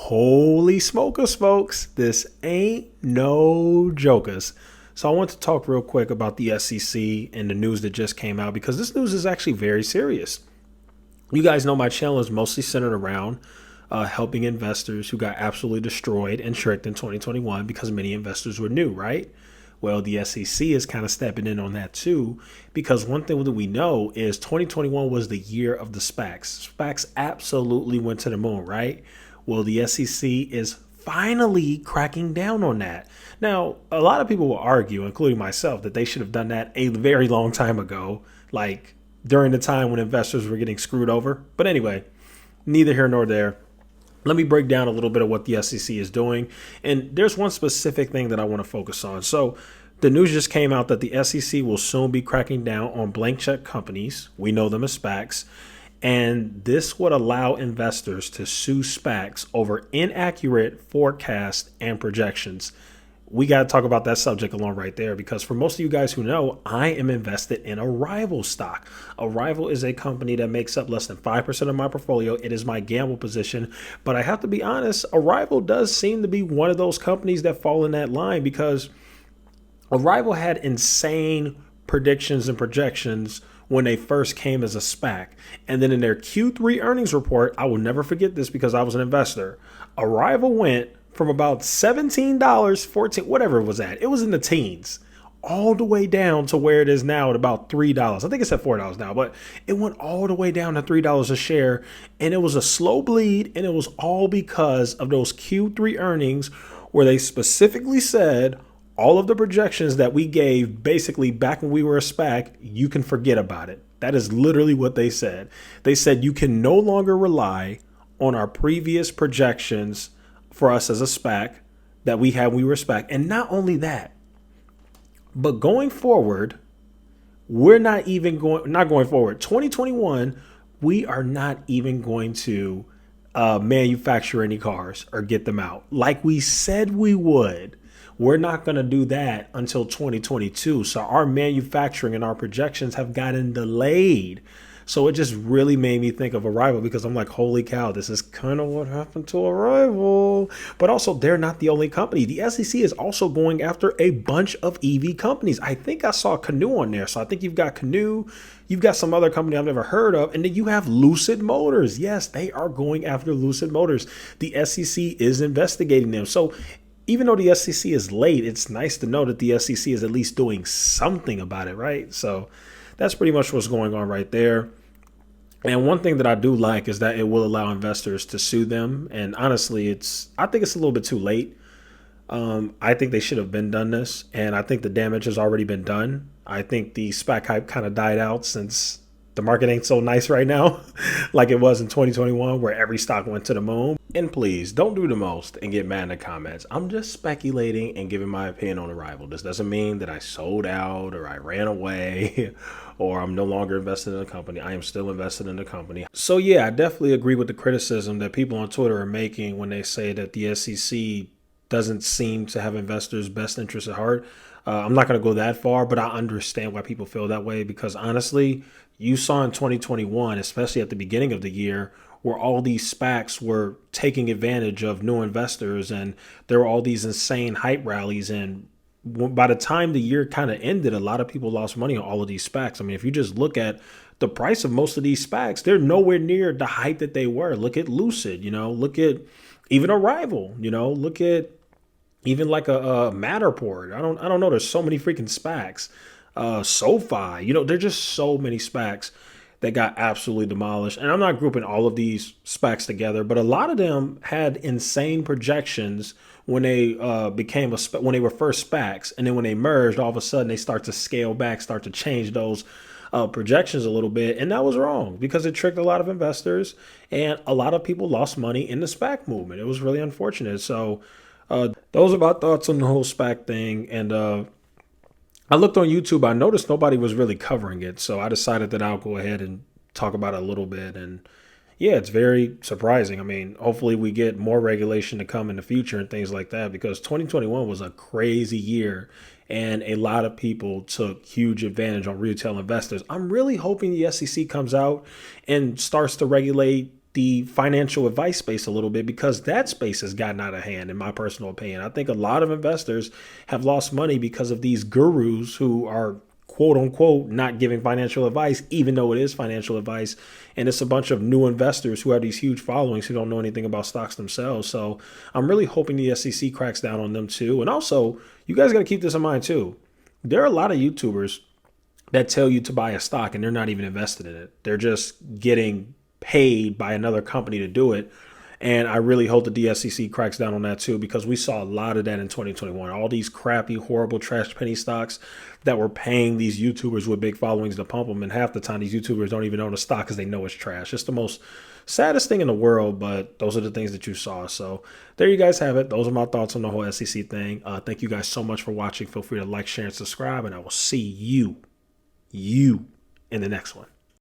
Holy smokers, folks. This ain't no jokers. So I want to talk real quick about the SEC and the news that just came out because this news is actually very serious. You guys know my channel is mostly centered around helping investors who got absolutely destroyed and tricked in 2021 because many investors were new, right? Well, the SEC is kind of stepping in on that too, because one thing that we know is 2021 was the year of the SPACs. SPACs absolutely went to the moon, right? Well, the SEC is finally cracking down on that. Now, a lot of people will argue, including myself, that they should have done that a very long time ago, like during the time when investors were getting screwed over. But anyway, neither here nor there. Let me break down a little bit of what the SEC is doing. And there's one specific thing that I want to focus on. So the news just came out that the SEC will soon be cracking down on blank check companies. We know them as SPACs. And this would allow investors to sue SPACs over inaccurate forecasts and projections. We got to talk about that subject alone right there, because for most of you guys who know, I am invested in Arrival stock. Arrival is a company that makes up less than 5% of my portfolio. It is my gamble position. But I have to be honest, Arrival does seem to be one of those companies that fall in that line, because Arrival had insane predictions and projections when they first came as a SPAC. And then in their Q3 earnings report, I will never forget this because I was an investor. Arrival went from about $17, $14, whatever it was at. It was in the teens, all the way down to where it is now at about $3. I think it's at $4 now, but it went all the way down to $3 a share. And it was a slow bleed. And it was all because of those Q3 earnings where they specifically said all of the projections that we gave basically back when we were a SPAC, you can forget about it. That is literally what they said. They said you can no longer rely on our previous projections for us as a SPAC that we had when we were a SPAC. And not only that, but going forward, we're not going forward. 2021, we are not even going to manufacture any cars or get them out like we said we would. We're not going to do that until 2022. So our manufacturing and our projections have gotten delayed. So it just really made me think of Arrival, because I'm like, holy cow, this is kind of what happened to Arrival. But also, they're not the only company. The SEC is also going after a bunch of EV companies. I think I saw Canoe on there. So I think you've got Canoe, you've got some other company I've never heard of, and then you have Lucid Motors. Yes, they are going after Lucid Motors. The SEC is investigating them. So even though the SEC is late, it's nice to know that the SEC is at least doing something about it, right? So that's pretty much what's going on right there. And one thing that I do like is that it will allow investors to sue them. And honestly, I think it's a little bit too late. I think they should have been done this, and I think the damage has already been done. I think the SPAC hype kind of died out since the market ain't so nice right now like it was in 2021, where every stock went to the moon. And please don't do the most and get mad in the comments. I'm just speculating and giving my opinion on Arrival. This doesn't mean that I sold out or I ran away or I'm no longer invested in the company. I am still invested in the company. So yeah, I definitely agree with the criticism that people on Twitter are making when they say that the SEC doesn't seem to have investors' best interests at heart. I'm not going to go that far, but I understand why people feel that way, because honestly, you saw in 2021, especially at the beginning of the year, where all these SPACs were taking advantage of new investors, and there were all these insane hype rallies. And by the time the year kind of ended, a lot of people lost money on all of these SPACs. I mean, if you just look at the price of most of these SPACs, they're nowhere near the height that they were. Look at Lucid, look at even Arrival, look at even like a Matterport. I don't know. There's so many freaking SPACs. SoFi, there're just so many SPACs that got absolutely demolished. And I'm not grouping all of these SPACs together, but a lot of them had insane projections when they when they were first SPACs, and then when they merged, all of a sudden they start to scale back, start to change those projections a little bit. And that was wrong, because it tricked a lot of investors, and a lot of people lost money in the SPAC movement. It was really unfortunate. So those are my thoughts on the whole SPAC thing. And I looked on YouTube. I noticed nobody was really covering it. So I decided that I'll go ahead and talk about it a little bit. And yeah, it's very surprising. I mean, hopefully we get more regulation to come in the future and things like that, because 2021 was a crazy year and a lot of people took huge advantage on retail investors. I'm really hoping the SEC comes out and starts to regulate the financial advice space a little bit, because that space has gotten out of hand, in my personal opinion. I think a lot of investors have lost money because of these gurus who are quote unquote not giving financial advice, even though it is financial advice. And it's a bunch of new investors who have these huge followings who don't know anything about stocks themselves. So I'm really hoping the SEC cracks down on them too. And also, you guys got to keep this in mind too. There are a lot of YouTubers that tell you to buy a stock and they're not even invested in it. They're just getting paid by another company to do it. And I really hope that the SEC cracks down on that too, because we saw a lot of that in 2021. All these crappy, horrible, trash penny stocks that were paying these YouTubers with big followings to pump them. And half the time, these YouTubers don't even own a stock because they know it's trash. It's the most saddest thing in the world, but those are the things that you saw. So there you guys have it. Those are my thoughts on the whole SEC thing. Thank you guys so much for watching. Feel free to like, share, and subscribe, and I will see you in the next one.